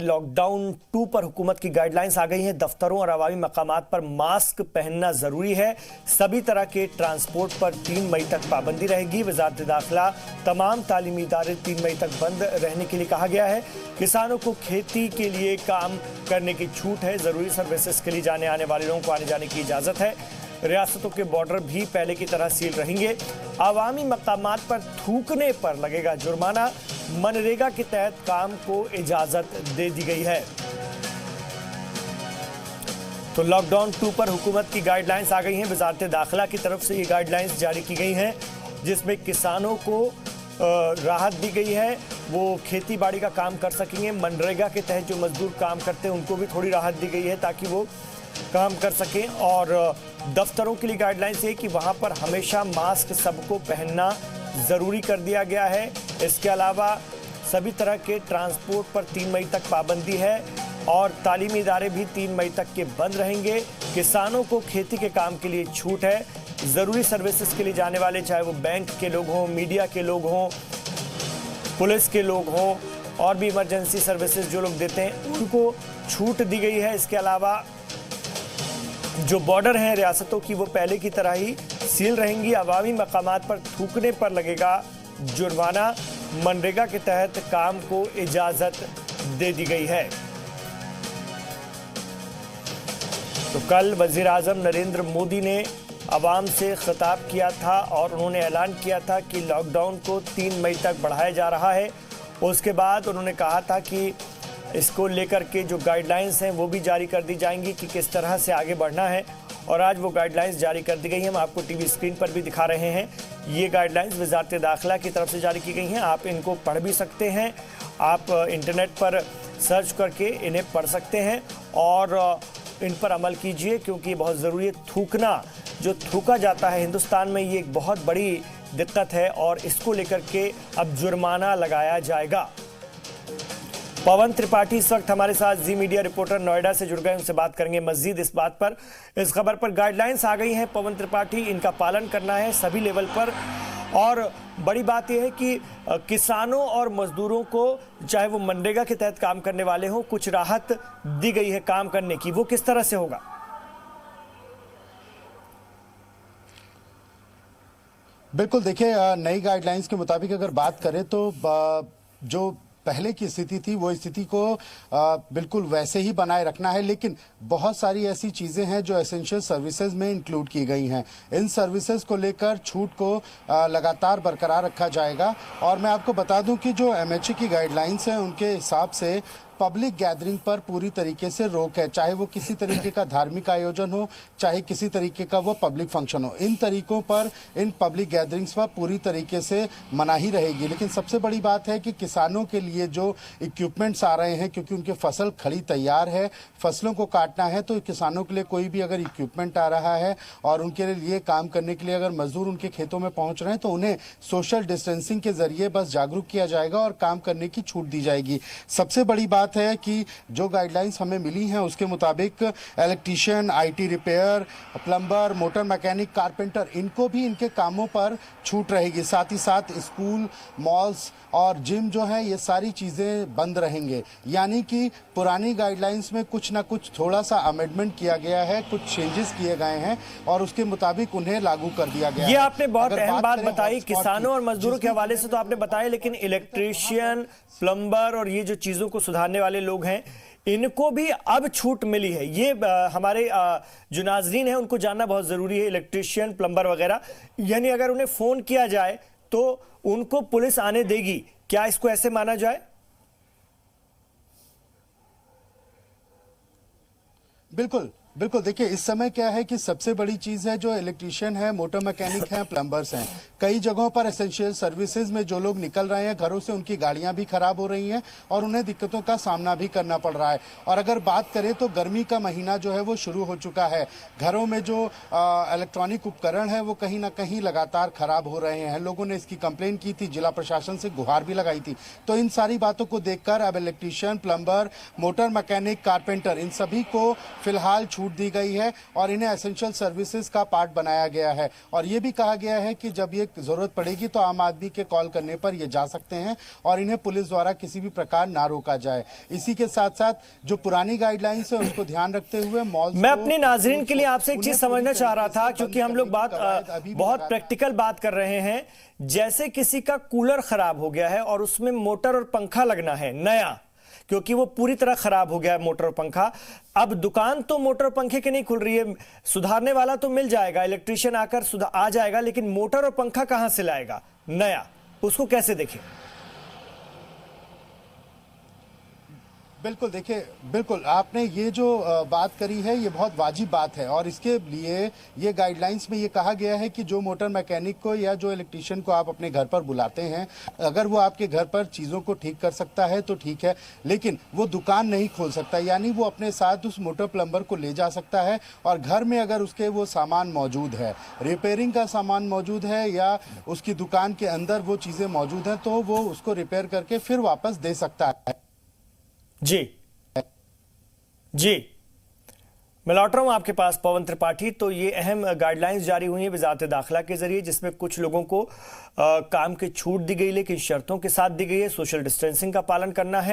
Lockdown 2 पर हुकूमत की गाइडलाइंस आ गई हैं। दफ्तरों और अवामी मकामात पर मास्क पहनना जरूरी है। सभी तरह के ट्रांसपोर्ट पर 3 मई तक पाबंदी रहेगी। वजारत दाखिला तमाम तालीमी इदारे 3 मई तक बंद रहने के लिए कहा गया है। किसानों को खेती के लिए काम करने की छूट है। जरूरी सर्विसेज के लिए जाने आने वाले लोगों को आने जाने की इजाजत है। रियासतों के बॉर्डर भी पहले की तरह सील रहेंगे। अवामी मकामात पर थूकने पर लगेगा जुर्माना। मनरेगा के तहत काम को इजाजत दे दी गई है। तो लॉकडाउन 2 पर हुकूमत की गाइडलाइंस आ गई हैं। वजारत दाखिला की तरफ से ये गाइडलाइंस जारी की गई हैं, जिसमें किसानों को राहत दी गई है। वो खेती बाड़ी का काम कर सकेंगे। मनरेगा के तहत जो मजदूर काम करते हैं उनको भी थोड़ी राहत दी गई है ताकि वो काम कर सकें। और दफ्तरों के लिए गाइडलाइंस है कि वहां पर हमेशा मास्क सबको पहनना ज़रूरी कर दिया गया है। इसके अलावा सभी तरह के ट्रांसपोर्ट पर 3 मई तक पाबंदी है और तालीमी इदारे भी 3 मई तक के बंद रहेंगे। किसानों को खेती के काम के लिए छूट है। ज़रूरी सर्विसेज के लिए जाने वाले, चाहे वो बैंक के लोग हों, मीडिया के लोग हों, पुलिस के लोग हों और भी इमरजेंसी सर्विसेज जो लोग देते हैं, उनको छूट दी गई है। इसके अलावा जो बॉर्डर हैं रियासतों की, वो पहले की तरह ही सील रहेंगी। अवामी मकामात पर थूकने पर लगेगा जुर्माना। मनरेगा के तहत काम को इजाजत दे दी गई है। तो कल वजीर आजम नरेंद्र मोदी ने अवाम से खिताब किया था और उन्होंने ऐलान किया था कि लॉकडाउन को 3 मई तक बढ़ाया जा रहा है। उसके बाद उन्होंने कहा था कि इसको लेकर के जो गाइडलाइंस हैं वो भी जारी कर दी जाएंगी कि किस तरह से आगे बढ़ना है। और आज वो गाइडलाइंस जारी कर दी गई हैं। हम आपको टीवी स्क्रीन पर भी दिखा रहे हैं। ये गाइडलाइंस वजारत दाखिला की तरफ से जारी की गई हैं। आप इनको पढ़ भी सकते हैं। आप इंटरनेट पर सर्च करके इन्हें पढ़ सकते हैं और इन पर अमल कीजिए, क्योंकि बहुत ज़रूरी है। थूकना, जो थूका जाता है हिंदुस्तान में, ये एक बहुत बड़ी दिक्कत है और इसको लेकर के अब जुर्माना लगाया जाएगा। पवन त्रिपाठी इस वक्त हमारे साथ जी मीडिया रिपोर्टर नोएडा से जुड़ गए, उनसे बात करेंगे मजीद इस बात पर। इस खबर पर गाइडलाइंस आ गई हैं पवन त्रिपाठी, इनका पालन करना है सभी लेवल पर। और बड़ी बात यह है कि किसानों और मजदूरों को, चाहे वो मनरेगा के तहत काम करने वाले हों, कुछ राहत दी गई है काम करने की। वो किस तरह से होगा? बिल्कुल, देखिए, नई गाइडलाइंस के मुताबिक अगर बात करें तो जो पहले की स्थिति थी वो स्थिति को बिल्कुल वैसे ही बनाए रखना है, लेकिन बहुत सारी ऐसी चीजें हैं जो एसेंशियल सर्विसेज में इंक्लूड की गई हैं। इन सर्विसेज को लेकर छूट को लगातार बरकरार रखा जाएगा। और मैं आपको बता दूं कि जो एमएचए की गाइडलाइंस हैं उनके हिसाब से पब्लिक गैदरिंग पर पूरी तरीके से रोक है, चाहे वो किसी तरीके का धार्मिक आयोजन हो, चाहे किसी तरीके का वो पब्लिक फंक्शन हो। इन तरीकों पर, इन पब्लिक गैदरिंग्स पर पूरी तरीके से मनाही रहेगी। लेकिन सबसे बड़ी बात है कि किसानों के लिए जो इक्विपमेंट्स आ रहे हैं, क्योंकि उनके फसल खड़ी तैयार है, फसलों को काटना है, तो किसानों के लिए कोई भी अगर इक्विपमेंट आ रहा है और उनके लिए काम करने के लिए अगर मजदूर उनके खेतों में पहुंच रहे हैं, तो उन्हें सोशल डिस्टेंसिंग के जरिए बस जागरूक किया जाएगा और काम करने की छूट दी जाएगी। सबसे बड़ी बात है कि जो गाइडलाइंस हमें मिली हैं उसके मुताबिक electrician, IT repair, plumber, motor mechanic, carpenter, इनको भी इनके कामों पर छूट रहेगी। साथ ही साथ स्कूल, मॉल्स और जिम जो है, ये सारी चीज़ें बंद रहेंगे। यानी कि पुरानी गाइडलाइंस में कुछ ना कुछ थोड़ा सा अमेंडमेंट किया गया है, कुछ चेंजेस किए गए हैं और उसके मुताबिक उन्हें लागू कर दिया गया है। ये आपने बहुत अहम बात बताई किसानों और मजदूरों के हवाले से, तो आपने बताया, लेकिन इलेक्ट्रीशियन, प्लम्बर और ये जो चीज़ों को सुधारने वाले लोग हैं, इनको भी अब छूट मिली है। ये हमारे जो नाजरीन हैं उनको जानना बहुत ज़रूरी है। इलेक्ट्रीशियन, प्लम्बर वगैरह, यानी अगर उन्हें फ़ोन किया जाए तो उनको पुलिस आने देगी, क्या इसको ऐसे माना जाए? बिल्कुल बिल्कुल, देखिए, इस समय क्या है कि सबसे बड़ी चीज़ है जो इलेक्ट्रीशियन है, मोटर मैकेनिक हैं, प्लम्बर्स हैं। कई जगहों पर एसेंशियल सर्विसेज में जो लोग निकल रहे हैं घरों से, उनकी गाड़ियां भी खराब हो रही हैं और उन्हें दिक्कतों का सामना भी करना पड़ रहा है। और अगर बात करें तो गर्मी का महीना जो है वो शुरू हो चुका है। घरों में जो इलेक्ट्रॉनिक उपकरण है वो कहीं ना कहीं लगातार खराब हो रहे हैं। लोगों ने इसकी कंप्लेन की थी, जिला प्रशासन से गुहार भी लगाई थी। तो इन सारी बातों को देखकर अब electrician, plumber, motor mechanic, carpenter, इन सभी को फिलहाल छूट दी गई है और इन्हें एसेंशियल सर्विसेज का पार्ट बनाया गया है। और ये भी कहा गया है कि जब ये जरूरत पड़ेगी तो आम आदमी के कॉल करने पर ये जा सकते हैं और इन्हें पुलिस द्वारा किसी भी प्रकार ना रोका जाए। इसी के साथ साथ जो पुरानी गाइडलाइंस है उसको ध्यान रखते हुए मॉल, मैं अपने नाजरीन के लिए आपसे एक चीज समझना चाह रहा था, क्योंकि हम लोग बहुत प्रैक्टिकल बात कर रहे हैं। जैसे किसी का कूलर खराब हो गया है और उसमें मोटर और पंखा लगना है नया, क्योंकि वो पूरी तरह खराब हो गया है मोटर और पंखा। अब दुकान तो मोटर और पंखे की नहीं खुल रही है, सुधारने वाला तो मिल जाएगा, इलेक्ट्रिशियन आकर आ जाएगा, लेकिन मोटर और पंखा कहां से लाएगा नया, उसको कैसे देखें? बिल्कुल, देखिए, बिल्कुल आपने ये जो बात करी है ये बहुत वाजिब बात है और इसके लिए ये गाइडलाइंस में ये कहा गया है कि जो मोटर मैकेनिक को या जो इलेक्ट्रिशियन को आप अपने घर पर बुलाते हैं, अगर वो आपके घर पर चीज़ों को ठीक कर सकता है तो ठीक है, लेकिन वो दुकान नहीं खोल सकता। यानी वो अपने साथ उस मोटर प्लम्बर को ले जा सकता है और घर में अगर उसके वो सामान मौजूद है, रिपेयरिंग का सामान मौजूद है या उसकी दुकान के अंदर वो चीज़ें मौजूद हैं, तो वो उसको रिपेयर करके फिर वापस दे सकता है। जी जी, मैं लौट रहा हूं आपके पास पवन त्रिपाठी। तो ये अहम गाइडलाइंस जारी हुई है वजारत दाखिला के जरिए, जिसमें कुछ लोगों को काम की छूट दी गई, लेकिन शर्तों के साथ दी गई है। सोशल डिस्टेंसिंग का पालन करना है।